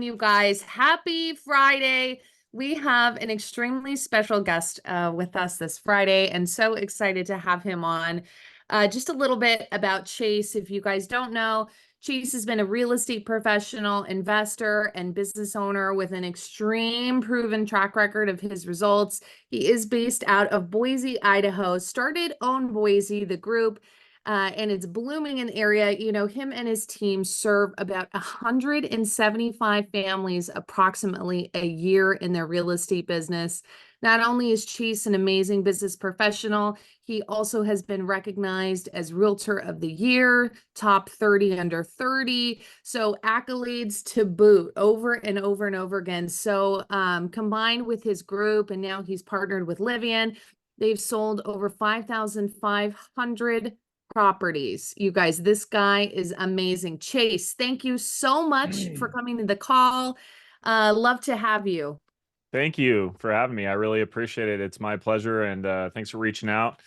You guys, happy Friday. We have an extremely special guest with us this Friday, and so excited to have him on. Just a little bit about Chase. If you guys don't know, Chase has been a real estate professional, investor, and business owner with an extreme proven track record of his results. He is based out of Boise, Idaho, started Own Boise, the group, and it's blooming in the area. You know, him and his team serve about 175 families approximately a year in their real estate business. Not only is Chase an amazing business professional, he also has been recognized as Realtor of the Year, top 30 under 30. So accolades to boot over and over and over again. So combined with his group, and now he's partnered with Livian, they've sold over 5,500 properties. You guys, this guy is amazing. Chase, thank you so much for coming to the call. Love to have you. Thank you for having me. I really appreciate it. It's my pleasure, and thanks for reaching out.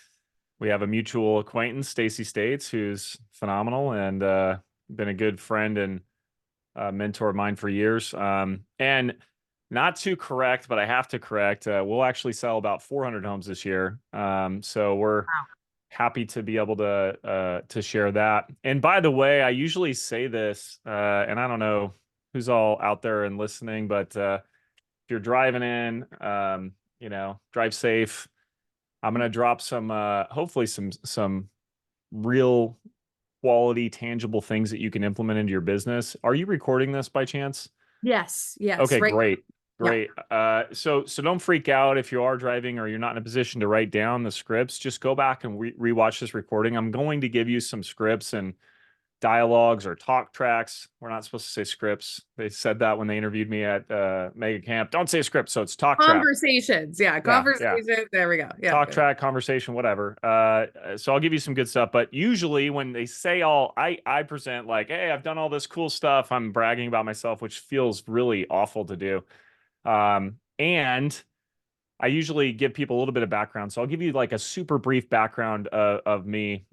We have a mutual acquaintance, Stacy States, who's phenomenal and been a good friend and mentor of mine for years. And not to correct, but I have to correct. We'll actually sell about 400 homes this year. So we're happy to be able to share that. And by the way, I usually say this, and I don't know who's all out there and listening, but if you're driving in, drive safe. I'm gonna drop some, hopefully some real quality, tangible things that you can implement into your business. Are you recording this by chance? Yes, yes, Okay, right. great. Yeah. Great. So don't freak out if you are driving or you're not in a position to write down the scripts. Just go back and rewatch this recording. I'm going to give you some scripts and dialogues or talk tracks. We're not supposed to say scripts. They said that when they interviewed me at Mega Camp. Don't say script, so it's talk track. Conversations. Yeah, Yeah. conversations. There we go. Yeah. Talk track, conversation, whatever. So I'll give you some good stuff. But usually when they say I present like, hey, I've done all this cool stuff. I'm bragging about myself, which feels really awful to do. And I usually give people a little bit of background. So I'll give you like a super brief background of me.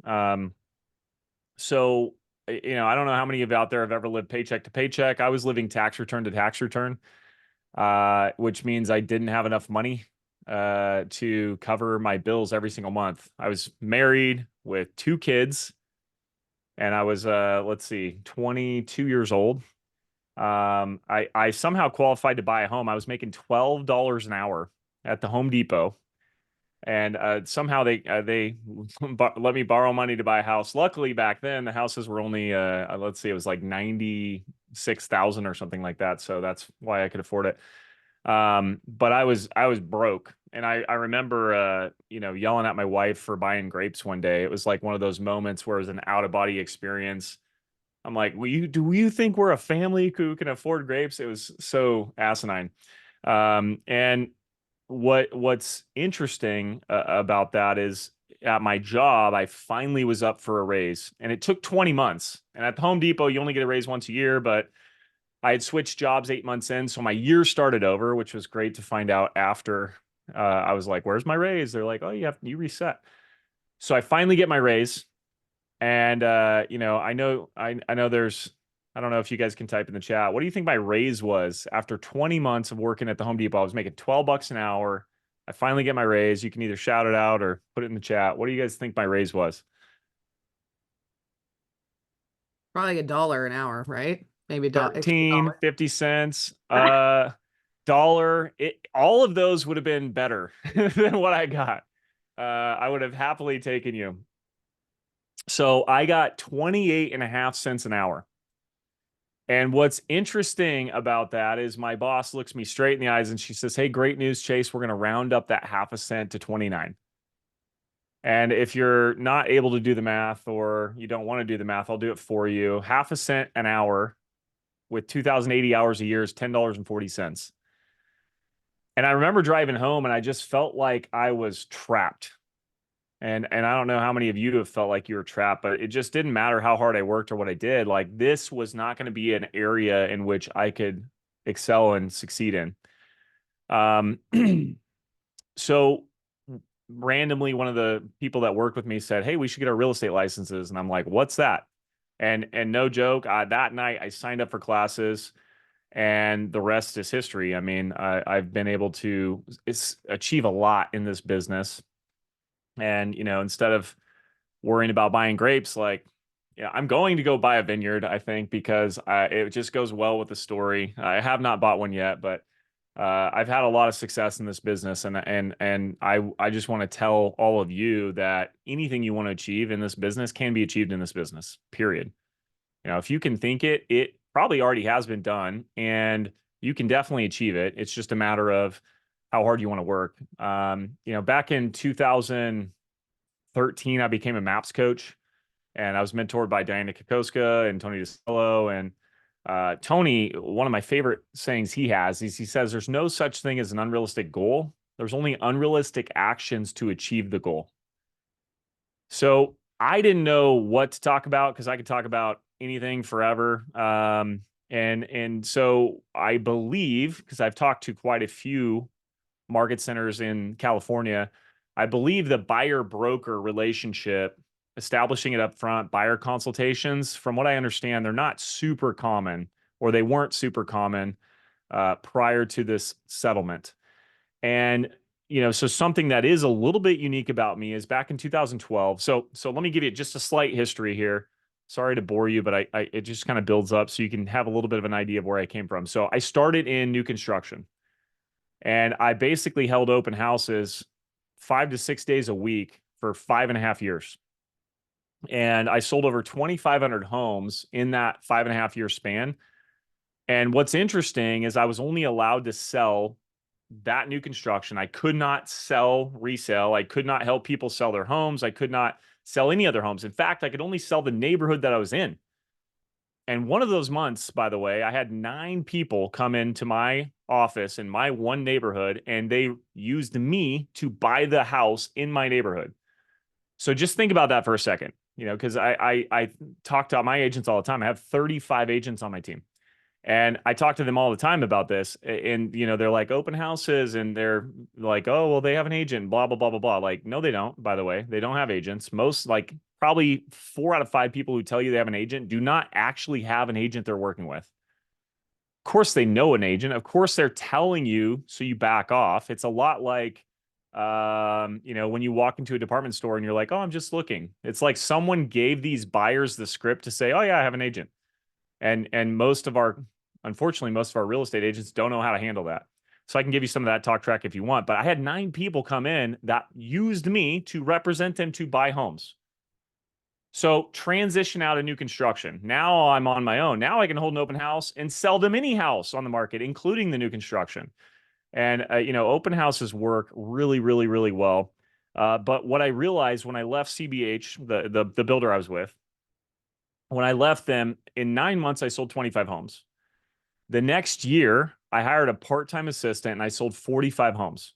So, I don't know how many of you out there have ever lived paycheck to paycheck. I was living tax return to tax return, which means I didn't have enough money to cover my bills every single month. I was married with two kids, and I was, 22 years old. I somehow qualified to buy a home. I was making $12 an hour at the Home Depot, and somehow they let me borrow money to buy a house. Luckily, back then the houses were only let's see, it was like 96,000 or something like that. So that's why I could afford it. But I was broke, and I remember yelling at my wife for buying grapes one day. It was like one of those moments where it was an out of body experience. I'm like, do you think we're a family who can afford grapes? It was so asinine. And what's interesting about that is at my job, I finally was up for a raise, and it took 20 months. And at the Home Depot, you only get a raise once a year, but I had switched jobs 8 months in, so my year started over, which was great to find out after. I was like, "Where's my raise?" They're like, "Oh, you reset." So I finally get my raise, and I know there's, I don't know if you guys can type in the chat. What do you think my raise was after 20 months of working at the Home Depot? I was making $12 an hour. I finally get my raise. You can either shout it out or put it in the chat. What do you guys think my raise was? Probably $1 an hour, right? Maybe a dollar. 13, 50 cents, dollar. All of those would have been better than what I got. I would have happily taken you. So I got 28 and a half cents an hour. And what's interesting about that is my boss looks me straight in the eyes and she says, "Hey, great news, Chase. We're going to round up that half a cent to 29." And if you're not able to do the math or you don't want to do the math, I'll do it for you. Half a cent an hour with 2,080 hours a year is $10.40. And I remember driving home and I just felt like I was trapped. And I don't know how many of you have felt like you were trapped, but it just didn't matter how hard I worked or what I did. Like, this was not going to be an area in which I could excel and succeed in. Um, so randomly, one of the people that worked with me said, "Hey, we should get our real estate licenses." And I'm like, "What's that?" And no joke, that night I signed up for classes. and the rest is history. I mean, I've been able to achieve a lot in this business. And, instead of worrying about buying grapes, like, yeah, I'm going to go buy a vineyard, I think, because it just goes well with the story. I have not bought one yet, but I've had a lot of success in this business, and I just want to tell all of you that anything you want to achieve in this business can be achieved in this business. Period. If you can think it, it probably already has been done, and you can definitely achieve it. It's just a matter of how hard you want to work. Back in 2013, I became a MAPS coach, and I was mentored by Diana Kokoska and Tony DeSello. And Tony, one of my favorite sayings he has is he says, "There's no such thing as an unrealistic goal. There's only unrealistic actions to achieve the goal." So I didn't know what to talk about because I could talk about anything forever. And so I believe, because I've talked to quite a few market centers in California, I believe the buyer broker relationship, establishing it up front, buyer consultations, from what I understand, they're not super common, or they weren't super common prior to this settlement. And so something that is a little bit unique about me is back in 2012. So let me give you just a slight history here. Sorry to bore you, but it just kind of builds up so you can have a little bit of an idea of where I came from. So I started in new construction, and I basically held open houses 5 to 6 days a week for 5.5 years. And I sold over 2,500 homes in that 5.5 year span. And what's interesting is I was only allowed to sell that new construction. I could not sell resale. I could not help people sell their homes. I could not sell any other homes. In fact, I could only sell the neighborhood that I was in. And one of those months, by the way, I had 9 people come into my office in my one neighborhood, and they used me to buy the house in my neighborhood. So just think about that for a second, because I talk to my agents all the time. I have 35 agents on my team. And I talk to them all the time about this. And, they're like open houses, and they're like, oh, well, they have an agent, blah, blah, blah, blah, blah. Like, no, they don't, by the way. They don't have agents. Most, like, probably 4 out of 5 people who tell you they have an agent do not actually have an agent they're working with. Of course, they know an agent. Of course, they're telling you so you back off. It's a lot like, when you walk into a department store and you're like, oh, I'm just looking. It's like someone gave these buyers the script to say, oh, yeah, I have an agent. And unfortunately, most of our real estate agents don't know how to handle that. So I can give you some of that talk track if you want. But I had 9 people come in that used me to represent them to buy homes. So transition out of new construction. Now I'm on my own. Now I can hold an open house and sell them any house on the market, including the new construction. And open houses work really, really, really well. But what I realized when I left CBH, the builder I was with, when I left them, in 9 months, I sold 25 homes. The next year, I hired a part-time assistant, and I sold 45 homes.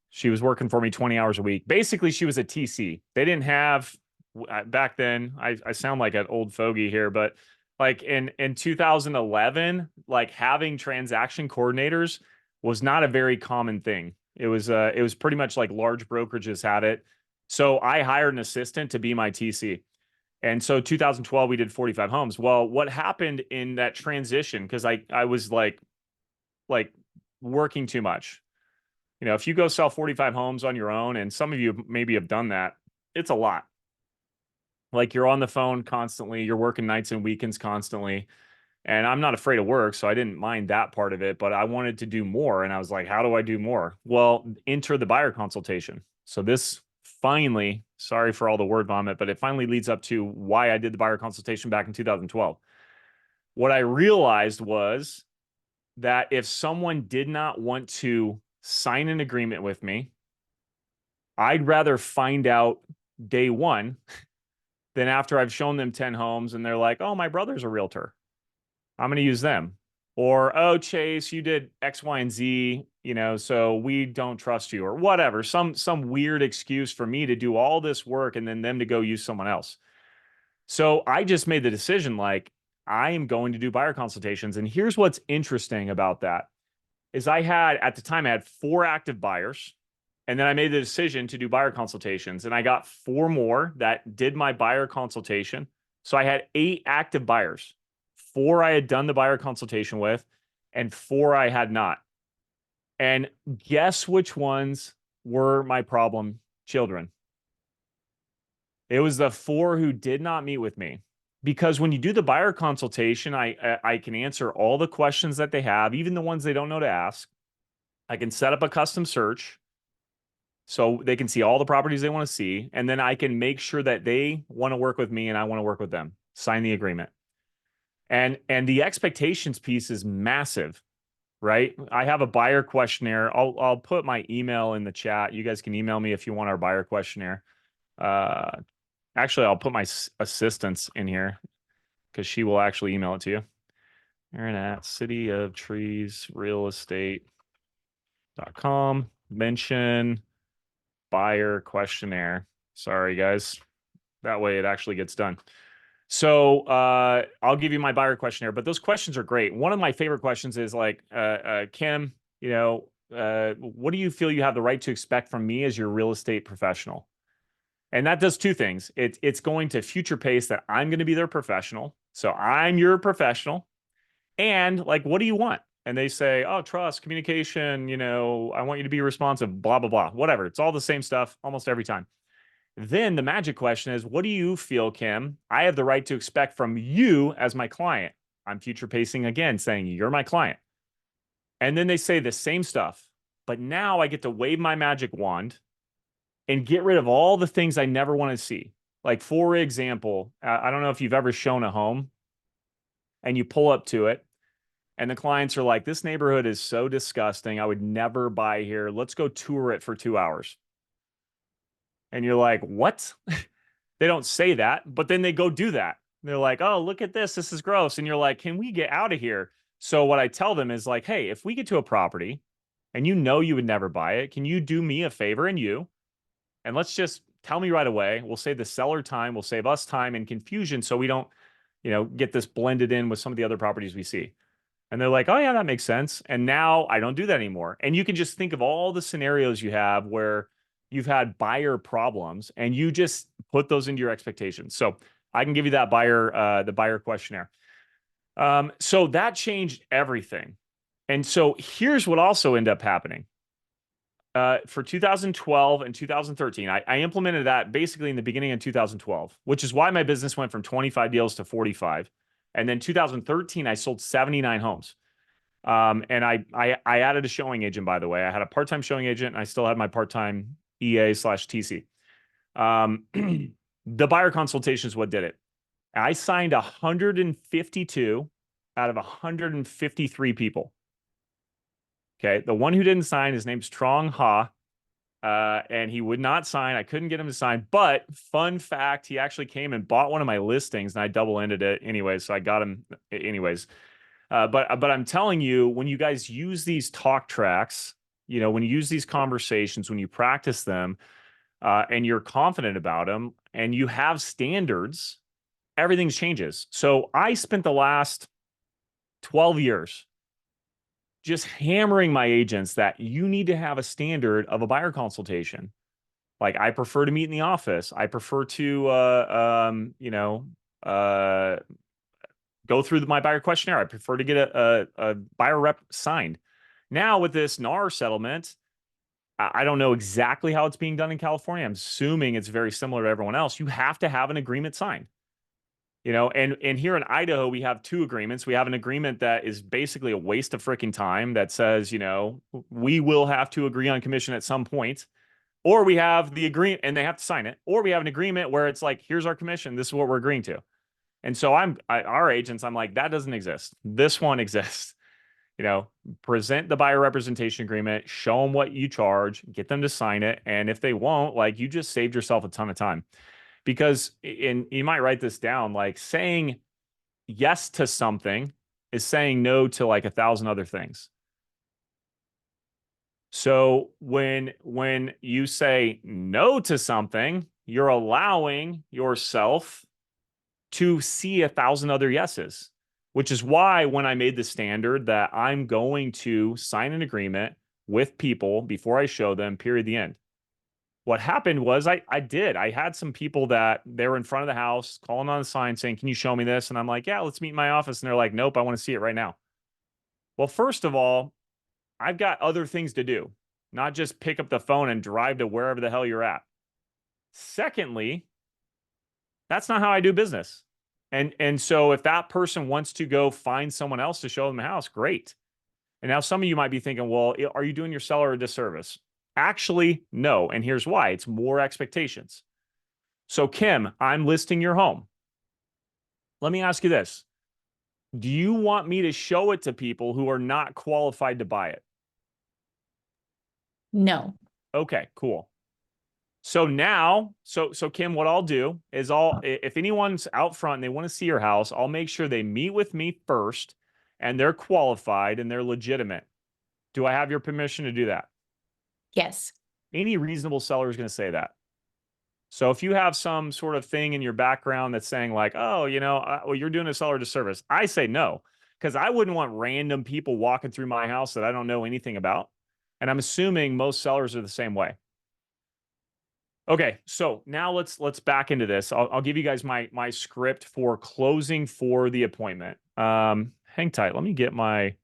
She was working for me 20 hours a week. Basically, she was a TC. They didn't have, back then, I sound like an old fogey here, but like in 2011, like having transaction coordinators was not a very common thing. It was pretty much like large brokerages had it. So I hired an assistant to be my TC. And so 2012, we did 45 homes. Well, what happened in that transition, because I was like working too much. If you go sell 45 homes on your own, and some of you maybe have done that, it's a lot. Like you're on the phone constantly, you're working nights and weekends constantly. And I'm not afraid of work, so I didn't mind that part of it, but I wanted to do more. And I was like, how do I do more? Well, enter the buyer consultation. So this finally, sorry for all the word vomit, but it finally leads up to why I did the buyer consultation back in 2012. What I realized was that if someone did not want to sign an agreement with me, I'd rather find out day one than after I've shown them 10 homes and they're like, oh, my brother's a realtor, I'm going to use them. Or, oh, Chase, you did X, Y, and Z, so we don't trust you, or whatever. Some weird excuse for me to do all this work and then them to go use someone else. So I just made the decision, like, I am going to do buyer consultations. And here's what's interesting about that is at the time, I had 4 active buyers. And then I made the decision to do buyer consultations. And I got 4 more that did my buyer consultation. So I had 8 active buyers. 4 I had done the buyer consultation with, and 4 I had not. And guess which ones were my problem children? It was the 4 who did not meet with me. Because when you do the buyer consultation, I can answer all the questions that they have, even the ones they don't know to ask. I can set up a custom search so they can see all the properties they want to see, and then I can make sure that they want to work with me and I want to work with them. Sign the agreement. And the expectations piece is massive, right? I have a buyer questionnaire. I'll put my email in the chat. You guys can email me if you want our buyer questionnaire. Uh, Actually, I'll put my assistants in here because she will actually email it to you. Aaron at City of Trees Real Estate.com. Mention buyer questionnaire. Sorry, guys. That way it actually gets done. So I'll give you my buyer questionnaire, but those questions are great. One of my favorite questions is like, Kim, what do you feel you have the right to expect from me as your real estate professional? And that does 2 things. It's going to future pace that I'm going to be their professional. So I'm your professional. And like, what do you want? And they say, oh, trust, communication, I want you to be responsive, blah, blah, blah, whatever. It's all the same stuff almost every time. Then the magic question is, what do you feel, Kim, I have the right to expect from you as my client? I'm future pacing again, saying you're my client. And then they say the same stuff. But now I get to wave my magic wand and get rid of all the things I never want to see. Like, for example, I don't know if you've ever shown a home and you pull up to it and the clients are like, this neighborhood is so disgusting. I would never buy here. Let's go tour it for 2 hours. And you're like, what? They don't say that, but then they go do that. They're like, oh, look at this. This is gross. And you're like, can we get out of here? So what I tell them is like, hey, if we get to a property and you would never buy it, can you do me a favor and let's just tell me right away. We'll save the seller time. We'll save us time and confusion so we don't, get this blended in with some of the other properties we see. And they're like, oh, yeah, that makes sense. And now I don't do that anymore. And you can just think of all the scenarios you have where you've had buyer problems and you just put those into your expectations. So I can give you that the buyer questionnaire. So that changed everything. And so here's what also ended up happening. For 2012 and 2013, I implemented that basically in the beginning of 2012, which is why my business went from 25 deals to 45. And then 2013, I sold 79 homes. And I added a showing agent, by the way. I had a part-time showing agent and I still had my part-time EA/TC. The buyer consultation is what did it. I signed 152 out of 153 people. Okay. The one who didn't sign, his name's Trong Ha. And he would not sign. I couldn't get him to sign. But fun fact, he actually came and bought one of my listings and I double-ended it anyways. So I got him anyways. But I'm telling you, when you guys use these talk tracks, when you use these conversations, when you practice them, and you're confident about them and you have standards, everything changes. So I spent the last 12 years just hammering my agents that you need to have a standard of a buyer consultation. Like, I prefer to meet in the office. I prefer to, go through my buyer questionnaire. I prefer to get a buyer rep signed. Now with this NAR settlement, I don't know exactly how it's being done in California. I'm assuming it's very similar to everyone else. You have to have an agreement signed. And here in Idaho, we have 2 agreements. We have an agreement that is basically a waste of freaking time that says, we will have to agree on commission at some point, or we have the agreement and they have to sign it, or we have an agreement where it's like, here's our commission. This is what we're agreeing to. And so our agents, I'm like, that doesn't exist. This one exists. Present the buyer representation agreement, show them what you charge, get them to sign it. And if they won't, like, you just saved yourself a ton of time. Because you might write this down, like, saying yes to something is saying no to like 1,000 other things. So when you say no to something, you're allowing yourself to see 1,000 other yeses, which is why when I made the standard that I'm going to sign an agreement with people before I show them, period, the end. What happened was I had some people that they were in front of the house calling on the sign saying, can you show me this? And I'm like, yeah, let's meet in my office. And they're like, nope, I want to see it right now. Well, first of all, I've got other things to do, not just pick up the phone and drive to wherever the hell you're at. Secondly, that's not how I do business. And so if that person wants to go find someone else to show them the house, great. And now some of you might be thinking, well, are you doing your seller a disservice? Actually, no. And here's why. It's more expectations. So Kim, I'm listing your home. Let me ask you this. Do you want me to show it to people who are not qualified to buy it? No. Okay, cool. So now, so Kim, what I'll do is if anyone's out front and they want to see your house, I'll make sure they meet with me first and they're qualified and they're legitimate. Do I have your permission to do that? Yes. Any reasonable seller is going to say that. So if you have some sort of thing in your background that's saying like, oh, well, you're doing a seller disservice, I say no, because I wouldn't want random people walking through my house that I don't know anything about. And I'm assuming most sellers are the same way. Okay, so now let's back into this. I'll give you guys my script for closing for the appointment. Hang tight. Let me get my.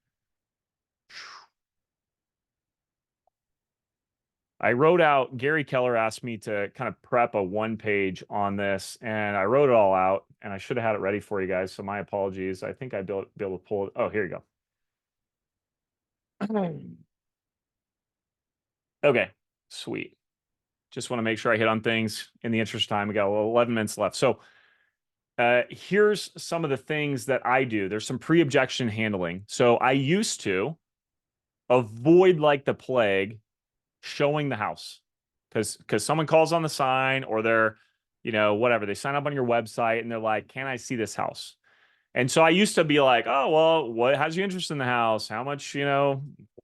I wrote out. Gary Keller asked me to kind of prep a 1-page on this, and I wrote it all out. And I should have had it ready for you guys. So my apologies. I think I'd be able to pull it. Oh, here you go. Okay, sweet. Just want to make sure I hit on things in the interest of time. We got 11 minutes left. So here's some of the things that I do. There's some pre-objection handling. So I used to avoid like the plague showing the house because someone calls on the sign or they're, whatever, they sign up on your website and they're like, can I see this house? And so I used to be like, oh, well, how's your interest in the house? How much,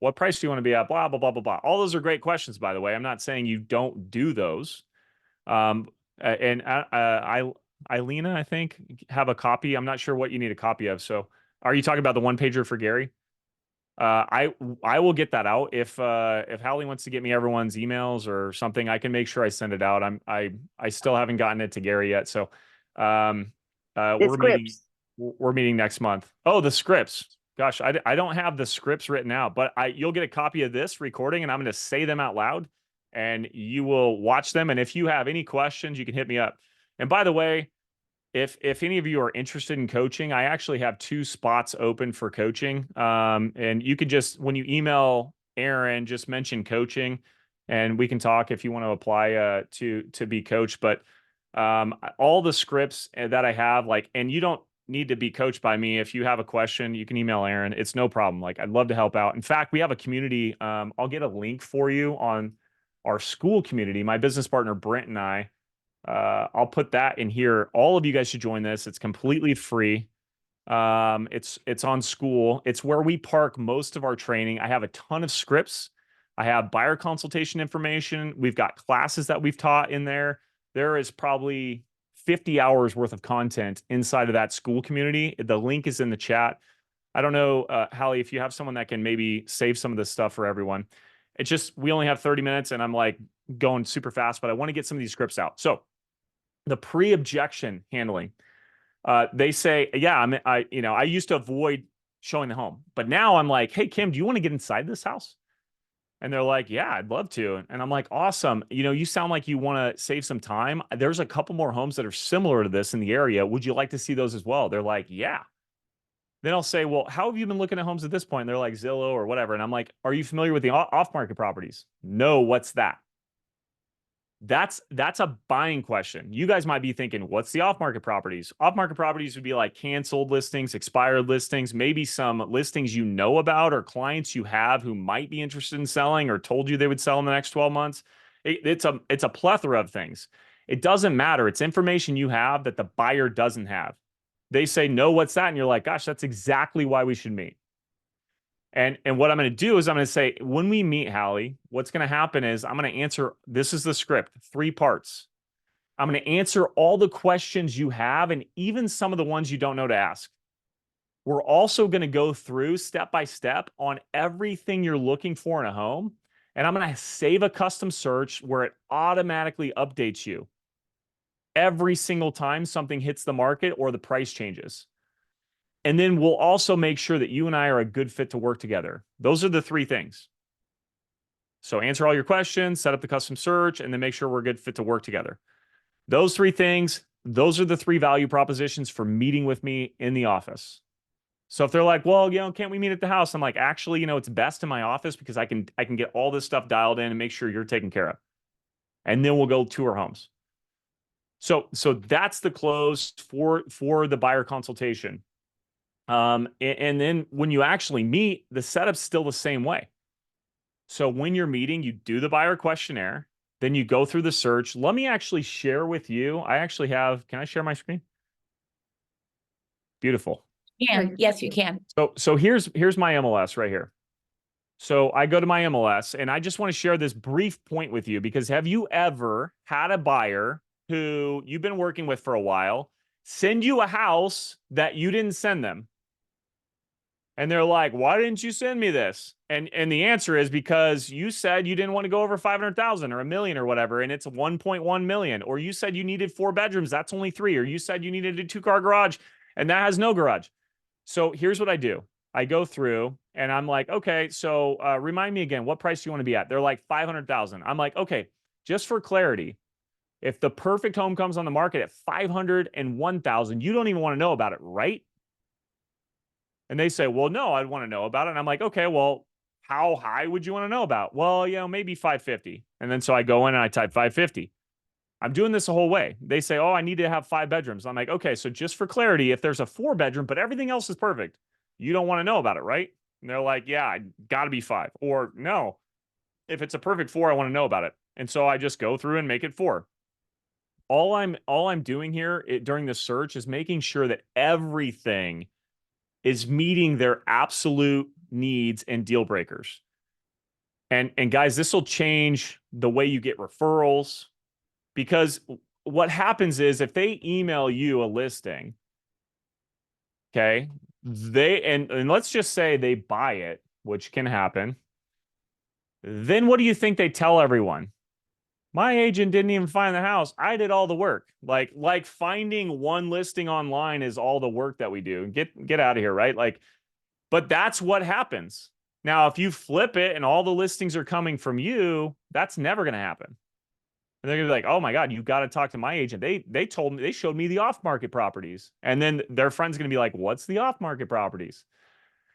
what price do you want to be at? Blah, blah, blah, blah, blah. All those are great questions, by the way. I'm not saying you don't do those. And Eilena, I think, have a copy. I'm not sure what you need a copy of. So are you talking about the 1-pager for Gary? I will get that out. If Halley wants to get me everyone's emails or something, I can make sure I send it out. I still haven't gotten it to Gary yet. So we're meeting next month. Oh, the scripts. Gosh, I don't have the scripts written out, but you'll get a copy of this recording and I'm going to say them out loud and you will watch them. And if you have any questions, you can hit me up. And by the way, if any of you are interested in coaching, I actually have 2 spots open for coaching. And you could just, when you email Aaron, just mention coaching and we can talk if you want to apply to be coached. But all the scripts that I have, and you don't need to be coached by me. If you have a question, you can email Aaron. It's no problem. I'd love to help out. In fact, we have a community. I'll get a link for you on our school community. My business partner, Brent, and I'll put that in here. All of you guys should join this. It's completely free. It's on school. It's where we park most of our training. I have a ton of scripts. I have buyer consultation information. We've got classes that we've taught in there. There is probably 50 hours worth of content inside of that school community. The link is in the chat. I don't know, Halley, if you have someone that can maybe save some of this stuff for everyone. It's just, we only have 30 minutes and I'm going super fast, but I want to get some of these scripts out. So the pre-objection handling, they say, yeah, I used to avoid showing the home, but now I'm like, hey, Kim, do you want to get inside this house? And they're like, yeah, I'd love to. And I'm like, awesome. You sound like you want to save some time. There's a couple more homes that are similar to this in the area. Would you like to see those as well? They're like, yeah. Then I'll say, well, how have you been looking at homes at this point? And they're like Zillow or whatever. And I'm like, are you familiar with the off-market properties? No, what's that? That's a buying question. You guys might be thinking, what's the off-market properties? Off-market properties would be like canceled listings, expired listings, maybe some listings you know about or clients you have who might be interested in selling or told you they would sell in the next 12 months. It's a plethora of things. It doesn't matter. It's information you have that the buyer doesn't have. They say, no, what's that? And you're like, gosh, that's exactly why we should meet. And what I'm going to do is I'm going to say, when we meet, Halley, what's going to happen is I'm going to answer, this is the script, 3 parts. I'm going to answer all the questions you have and even some of the ones you don't know to ask. We're also going to go through step by step on everything you're looking for in a home. And I'm going to save a custom search where it automatically updates you every single time something hits the market or the price changes. And then we'll also make sure that you and I are a good fit to work together. Those are the three things. So answer all your questions, set up the custom search, and then make sure we're a good fit to work together. Those three things, those are the three value propositions for meeting with me in the office. So if they're like, well, can't we meet at the house? I'm like, actually, it's best in my office because I can get all this stuff dialed in and make sure you're taken care of. And then we'll go tour homes. So that's the close for the buyer consultation. And then when you actually meet, the setup's still the same way. So when you're meeting, you do the buyer questionnaire, then you go through the search. Let me actually share with you. Can I share my screen? Beautiful. Yeah, yes, you can. So here's my MLS right here. So I go to my MLS and I just want to share this brief point with you because have you ever had a buyer who you've been working with for a while send you a house that you didn't send them? And they're like, why didn't you send me this? And the answer is because you said you didn't want to go over 500,000 or a million or whatever, and it's 1.1 million. Or you said you needed 4 bedrooms, that's only 3. Or you said you needed a 2-car garage, and that has no garage. So here's what I do. I go through and I'm like, okay, so remind me again, what price do you want to be at? They're like 500,000. I'm like, okay, just for clarity, if the perfect home comes on the market at 501,000, you don't even want to know about it, right? And they say, well, no, I'd want to know about it. And I'm like, okay, well, how high would you want to know about? Well, maybe 550. And then so I go in and I type 550. I'm doing this the whole way. They say, oh, I need to have 5 bedrooms. I'm like, okay, so just for clarity, if there's a 4 bedroom, but everything else is perfect, you don't want to know about it, right? And they're like, yeah, I got to be 5. Or no, if it's a perfect 4, I want to know about it. And so I just go through and make it 4. All I'm doing here during the search is making sure that everything is meeting their absolute needs and deal breakers. And guys, this will change the way you get referrals because what happens is if they email you a listing, okay, and let's just say they buy it, which can happen. Then what do you think they tell everyone? My agent didn't even find the house. I did all the work. Like finding one listing online is all the work that we do. Get out of here, right? But that's what happens. Now, if you flip it and all the listings are coming from you, that's never going to happen. And they're going to be like, oh my God, you got to talk to my agent. They told me, they showed me the off-market properties. And then their friend's going to be like, what's the off-market properties?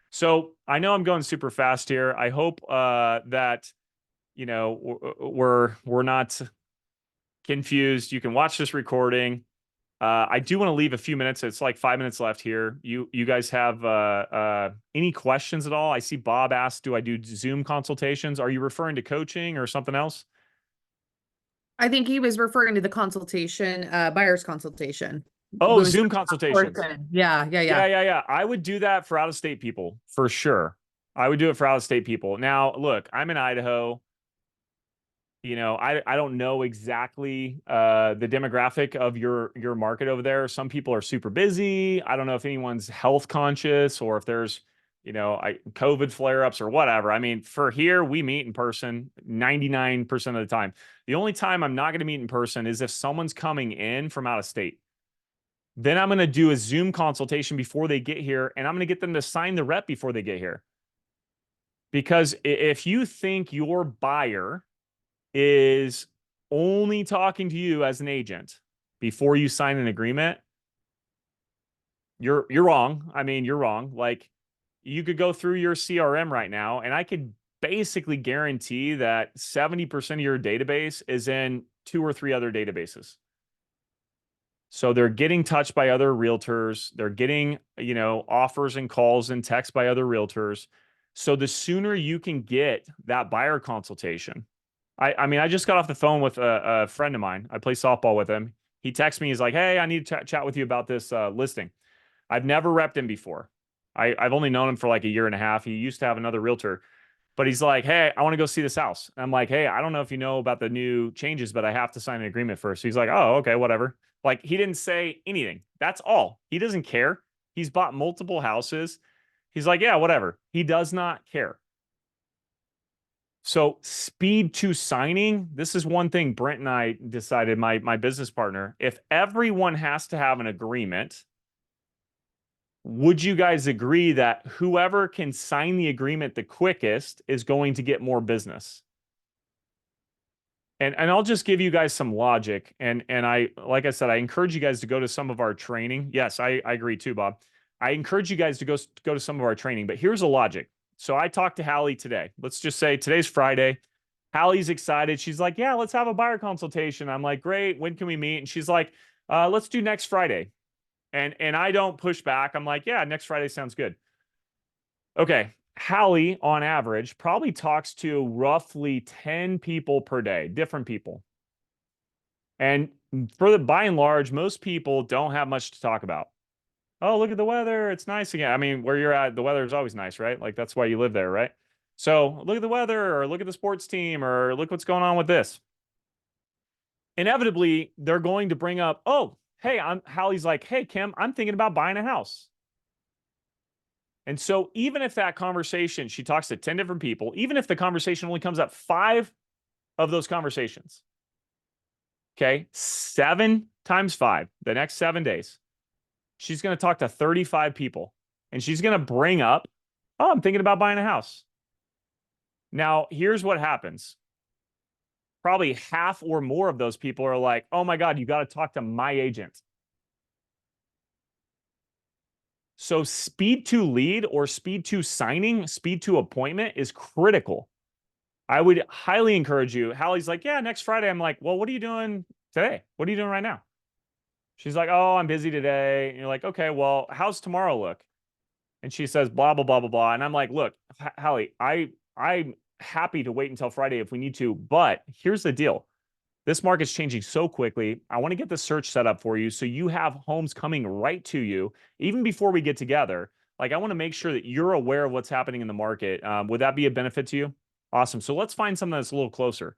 So I know I'm going super fast here. I hope that, we're not confused. You can watch this recording. I do want to leave a few minutes. It's like 5 minutes left here. You guys have any questions at all? I see Bob asked, do I do Zoom consultations? Are you referring to coaching or something else? I think he was referring to the consultation, buyer's consultation. Oh, Going Zoom through consultations. person. Yeah. I would do that for out-of-state people for sure. I would do it for out-of-state people. Now, look, I'm in Idaho. I don't know exactly the demographic of your market over there. Some people are super busy. I don't know if anyone's health conscious or if there's, COVID flare-ups or whatever. I mean, for here, we meet in person 99% of the time. The only time I'm not going to meet in person is if someone's coming in from out of state. Then I'm going to do a Zoom consultation before they get here, and I'm going to get them to sign the rep before they get here. Because if you think your buyer is only talking to you as an agent before you sign an agreement, you're wrong. I mean, you're wrong. Like, you could go through your CRM right now, and I could basically guarantee that 70% of your database is in 2 or 3 other databases. So they're getting touched by other realtors. They're getting, offers and calls and texts by other realtors. So the sooner you can get that buyer consultation, I mean, I just got off the phone with a friend of mine. I play softball with him. He texts me. He's like, hey, I need to chat with you about this listing. I've never repped him before. I've only known him for like a year and a half. He used to have another realtor. But he's like, hey, I want to go see this house. And I'm like, hey, I don't know if you know about the new changes, but I have to sign an agreement first. So he's like, oh, okay, whatever. Like, he didn't say anything. That's all. He doesn't care. He's bought multiple houses. He's like, yeah, whatever. He does not care. So speed to signing, this is one thing Brent and I decided, my business partner, if everyone has to have an agreement, would you guys agree that whoever can sign the agreement the quickest is going to get more business? And I'll just give you guys some logic. And I, like I said, I encourage you guys to go to some of our training. Yes, I agree too, Bob. I encourage you guys to go to some of our training, but here's a logic. So I talked to Halley today. Let's just say today's Friday. Halley's excited. She's like, yeah, let's have a buyer consultation. I'm like, great. When can we meet? And she's like, let's do next Friday. And I don't push back. I'm like, yeah, next Friday sounds good. Okay. Halley, on average, probably talks to roughly 10 people per day, different people. And for the by and large, most people don't have much to talk about. Oh, look at the weather. It's nice again. I mean, where you're at, the weather is always nice, right? Like that's why you live there, right? So look at the weather or look at the sports team or look what's going on with this. Inevitably, they're going to bring up, oh, hey, Halley's like, hey, Kim, I'm thinking about buying a house. And so even if that conversation, she talks to 10 different people, even if the conversation only comes up 5 of those conversations, okay, 7 times 5, the next 7 days, she's going to talk to 35 people and she's going to bring up, oh, I'm thinking about buying a house. Now, here's what happens. Probably half or more of those people are like, oh my God, you got to talk to my agent. So speed to lead or speed to signing, speed to appointment is critical. I would highly encourage you. Hallie's like, yeah, next Friday. I'm like, well, what are you doing today? What are you doing right now? She's like, oh, I'm busy today. And you're like, okay, well, how's tomorrow look? And she says, blah, blah, blah, blah, blah. And I'm like, look, Hallie, I'm happy to wait until Friday if we need to. But here's the deal. This market's changing so quickly. I want to get the search set up for you so you have homes coming right to you even before we get together. Like, I want to make sure that you're aware of what's happening in the market. Would that be a benefit to you? Awesome. So let's find something that's a little closer.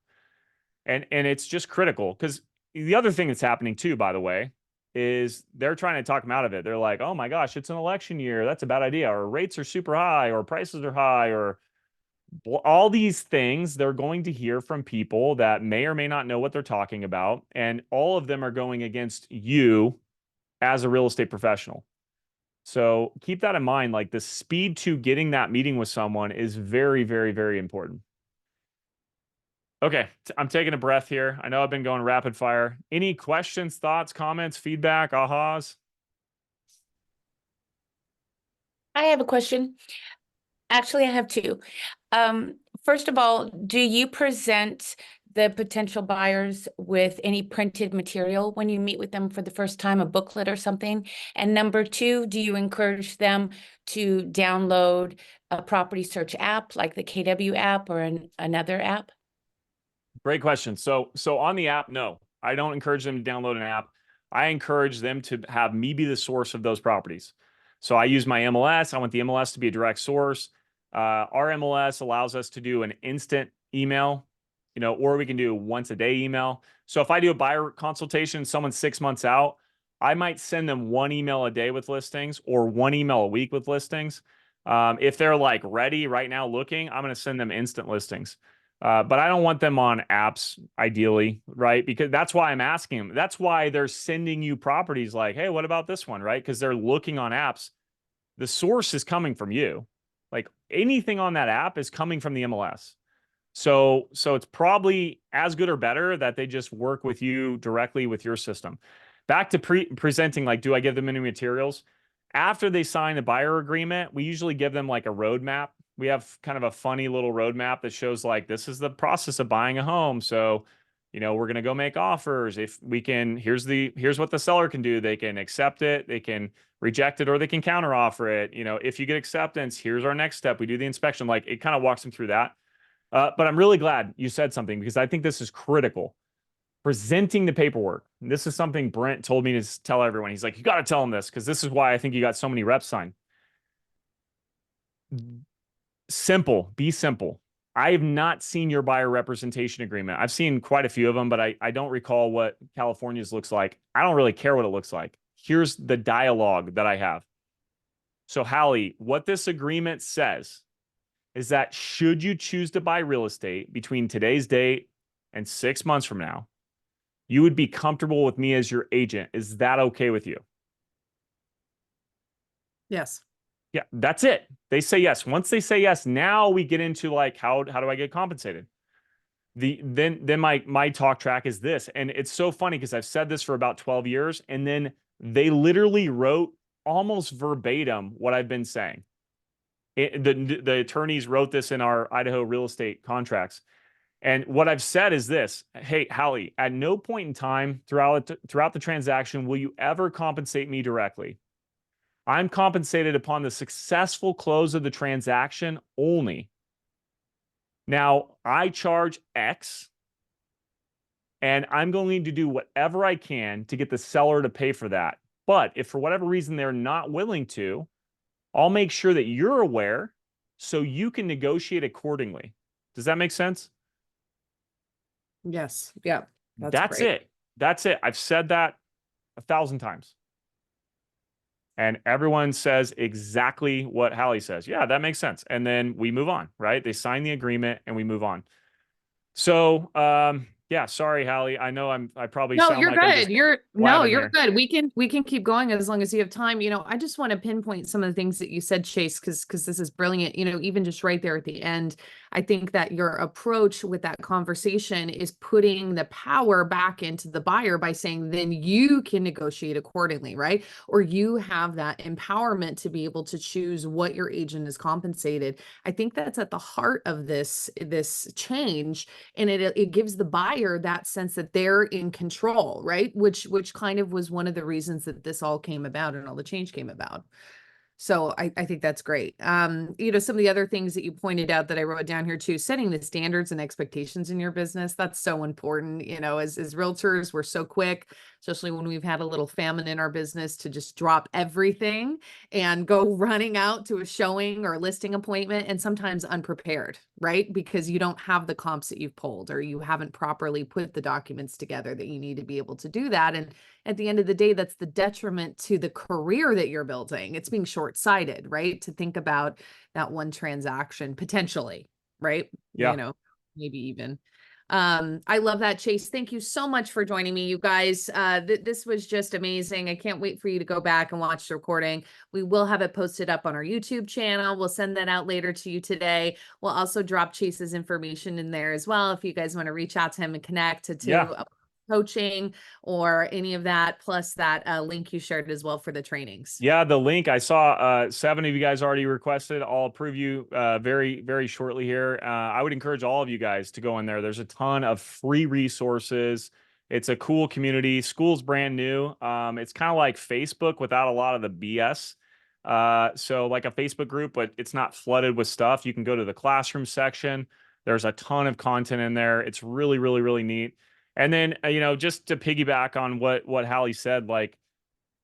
And it's just critical because the other thing that's happening too, by the way, is they're trying to talk them out of it. They're like, oh my gosh, it's an election year. That's a bad idea. Or rates are super high, or prices are high, or all these things they're going to hear from people that may or may not know what they're talking about. And all of them are going against you as a real estate professional. So keep that in mind. Like the speed to getting that meeting with someone is very, very, very important. Okay, I'm taking a breath here. I know I've been going rapid fire. Any questions, thoughts, comments, feedback, ahas? I have a question. Actually, I have two. First of all, do you present the potential buyers with any printed material when you meet with them for the first time, a booklet or something? And number two, do you encourage them to download a property search app like the KW app or another app? Great question. So on the app, no, I don't encourage them to download an app. I encourage them to have me be the source of those properties. So I use my MLS. I want the MLS to be a direct source. Our MLS allows us to do an instant email, or we can do once a day email. So if I do a buyer consultation, someone's 6 months out, I might send them 1 email a day with listings or 1 email a week with listings. If they're like ready right now looking, I'm going to send them instant listings. But I don't want them on apps, ideally, right? Because that's why I'm asking them. That's why they're sending you properties like, hey, what about this one, right? Because they're looking on apps. The source is coming from you. Like anything on that app is coming from the MLS. So it's probably as good or better that they just work with you directly with your system. Back to presenting, like, do I give them any materials? After they sign the buyer agreement, we usually give them like a roadmap. We have kind of a funny little roadmap that shows like this is the process of buying a home. So, we're going to go make offers. If we can, here's what the seller can do. They can accept it, they can reject it, or they can counter offer it. If you get acceptance, here's our next step. We do the inspection. Like it kind of walks them through that. But I'm really glad you said something because I think this is critical. Presenting the paperwork. This is something Brent told me to tell everyone. He's like, you got to tell them this because this is why I think you got so many reps signed. Simple. Be simple. I have not seen your buyer representation agreement. I've seen quite a few of them, but I don't recall what California's looks like. I don't really care what it looks like. Here's the dialogue that I have. So, Halley, what this agreement says is that should you choose to buy real estate between today's date and 6 months from now, you would be comfortable with me as your agent. Is that okay with you? Yes. Yeah, that's it. They say yes. Once they say yes, now we get into like how do I get compensated? Then my talk track is this. And it's so funny because I've said this for about 12 years, and then they literally wrote almost verbatim what I've been saying. The attorneys wrote this in our Idaho real estate contracts. And what I've said is this: hey, Halley, at no point in time throughout the transaction will you ever compensate me directly. I'm compensated upon the successful close of the transaction only. Now, I charge X, and I'm going to do whatever I can to get the seller to pay for that. But if for whatever reason they're not willing to, I'll make sure that you're aware so you can negotiate accordingly. Does that make sense? Yes. Yeah. That's That's great. it. That's it. I've said that 1,000 times. And everyone says exactly what Halley says. Yeah, that makes sense. And then we move on, right? They sign the agreement and we move on. So, yeah, sorry, Halley. I know I probably No, sound you're like I'm good. just blabbing You're here. good. We can keep going as long as you have time. I just want to pinpoint some of the things that you said, Chase, because this is brilliant. Even just right there at the end, I think that your approach with that conversation is putting the power back into the buyer by saying, then you can negotiate accordingly, right? Or you have that empowerment to be able to choose what your agent is compensated. I think that's at the heart of this change, and it gives the buyer that sense that they're in control, right? Which kind of was one of the reasons that this all came about and all the change came about. So I think that's great. Some of the other things that you pointed out that I wrote down here too, setting the standards and expectations in your business, that's so important. As realtors, we're so quick, especially when we've had a little famine in our business, to just drop everything and go running out to a showing or a listing appointment, and sometimes unprepared, right? Because you don't have the comps that you've pulled, or you haven't properly put the documents together that you need to be able to do that. And at the end of the day, that's the detriment to the career that you're building. It's being short-sighted, right? To think about that one transaction potentially, right? Yeah. Maybe even. I love that, Chase. Thank you so much for joining me, you guys. This was just amazing. I can't wait for you to go back and watch the recording. We will have it posted up on our YouTube channel. We'll send that out later to you today. We'll also drop Chase's information in there as well if you guys want to reach out to him and connect Yeah. coaching or any of that, plus that link you shared as well for the trainings. Yeah, the link I saw 7 of you guys already requested. I'll approve you very, very shortly here. I would encourage all of you guys to go in there. There's a ton of free resources. It's a cool community. School's brand new. It's kind of like Facebook without a lot of the BS. So like a Facebook group, but it's not flooded with stuff. You can go to the classroom section. There's a ton of content in there. It's really, really, really neat. And then, just to piggyback on what Halley said, like,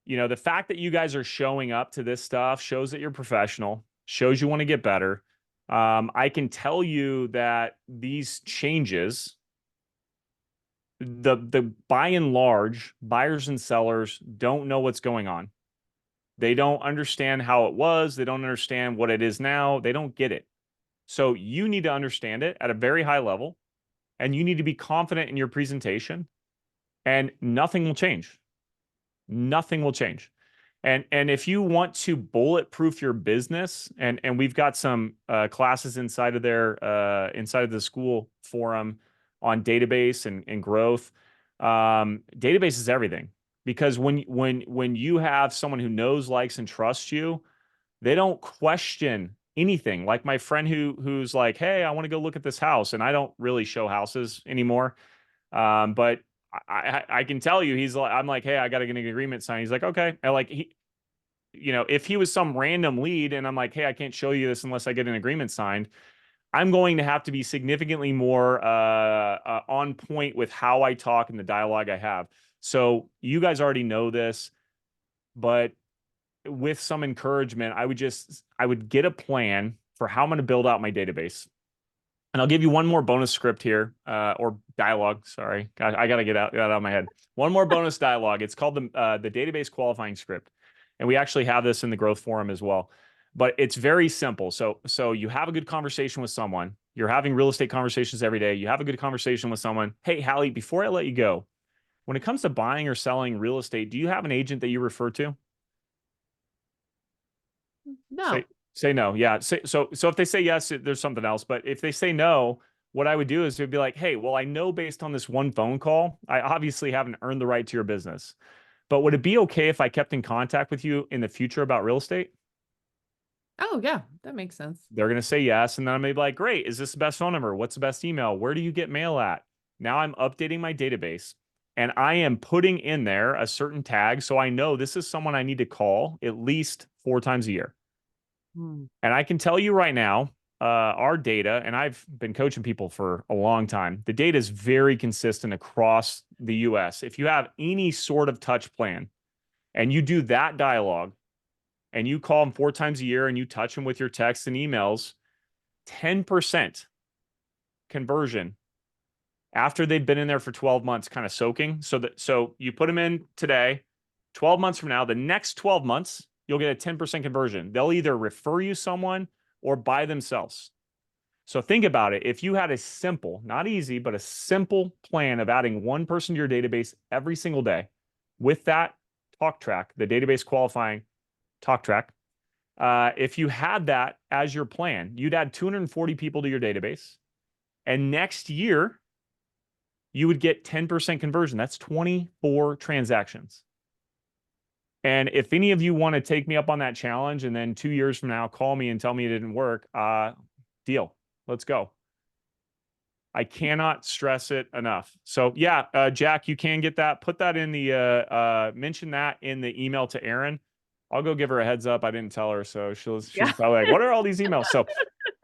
the fact that you guys are showing up to this stuff shows that you're professional, shows you want to get better. I can tell you that these changes, the by and large, buyers and sellers don't know what's going on. They don't understand how it was. They don't understand what it is now. They don't get it. So you need to understand it at a very high level, and you need to be confident in your presentation, and nothing will change. Nothing will change. And if you want to bulletproof your business, and we've got some classes inside of inside of the school forum on database and growth. Database is everything, because when you have someone who knows, likes, and trusts you, they don't question anything. Like my friend who's like, hey, I want to go look at this house, and I don't really show houses anymore. But I can tell you, I'm like, hey, I got to get an agreement signed. He's like, okay. And like if he was some random lead and I'm like, hey, I can't show you this unless I get an agreement signed, I'm going to have to be significantly more on point with how I talk and the dialogue I have. So you guys already know this, but with some encouragement, I would get a plan for how I'm going to build out my database. And I'll give you one more bonus script here, or dialogue. Sorry, I got to get that out of my head. One more bonus dialogue. It's called the database qualifying script, and we actually have this in the growth forum as well. But it's very simple. So you have a good conversation with someone. You're having real estate conversations every day. You have a good conversation with someone. Hey, Halley, before I let you go, when it comes to buying or selling real estate, do you have an agent that you refer to? No. Say no. Yeah. So if they say yes, there's something else. But if they say no, what I would do is it'd be like, hey, well, I know based on this one phone call, I obviously haven't earned the right to your business. But would it be okay if I kept in contact with you in the future about real estate? Oh, yeah, that makes sense. They're going to say yes. And then I'm going to be like, great. Is this the best phone number? What's the best email? Where do you get mail at? Now I'm updating my database and I am putting in there a certain tag. So I know this is someone I need to call at least 4 times a year. Hmm. And I can tell you right now, our data, and I've been coaching people for a long time, the data is very consistent across the US. If you have any sort of touch plan and you do that dialogue and you call them 4 times a year and you touch them with your texts and emails, 10% conversion after they've been in there for 12 months, kind of soaking. So you put them in today, 12 months from now, the next 12 months, you'll get a 10% conversion. They'll either refer you someone or buy themselves. So think about it. If you had a simple, not easy, but a simple plan of adding one person to your database every single day with that talk track, the database qualifying talk track, if you had that as your plan, you'd add 240 people to your database. And next year, you would get 10% conversion. That's 24 transactions. And if any of you want to take me up on that challenge and then 2 years from now, call me and tell me it didn't work, deal. Let's go. I cannot stress it enough. So yeah, Jack, you can get that. Put that in the, mention that in the email to Erin. I'll go give her a heads up. I didn't tell her. So she's probably like, what are all these emails? So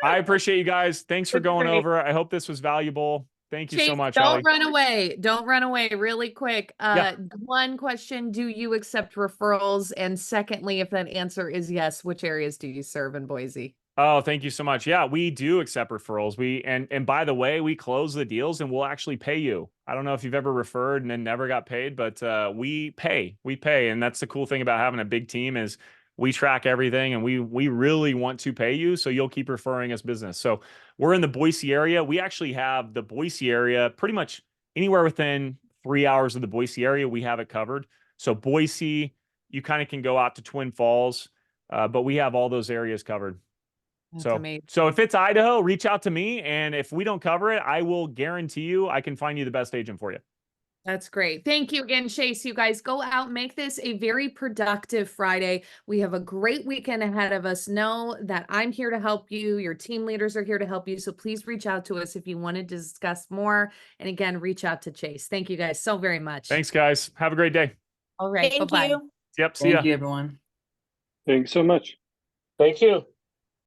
I appreciate you guys. Thanks for That's going great. over. I hope this was valuable. Thank you so Chase, much, don't Halley. run away. Don't run away really quick. Yeah. One question, do you accept referrals? And secondly, if that answer is yes, which areas do you serve in Boise? Oh, thank you so much. Yeah, we do accept referrals. And by the way, we close the deals and we'll actually pay you. I don't know if you've ever referred and then never got paid, but we pay. We pay. And that's the cool thing about having a big team is we track everything and we really want to pay you. So you'll keep referring us business. So we're in the Boise area. We actually have the Boise area pretty much anywhere within 3 hours of the Boise area. We have it covered. So Boise, you kind of can go out to Twin Falls, but we have all those areas covered. That's amazing. So if it's Idaho, reach out to me. And if we don't cover it, I will guarantee you I can find you the best agent for you. That's great. Thank you again, Chase. You guys go out, make this a very productive Friday. We have a great weekend ahead of us. Know that I'm here to help you. Your team leaders are here to help you. So please reach out to us if you want to discuss more. And again, reach out to Chase. Thank you guys so very much. Thanks, guys. Have a great day. All right. Thank Bye-bye. you. Yep. See ya. Thank you, everyone. Thanks so much. Thank you.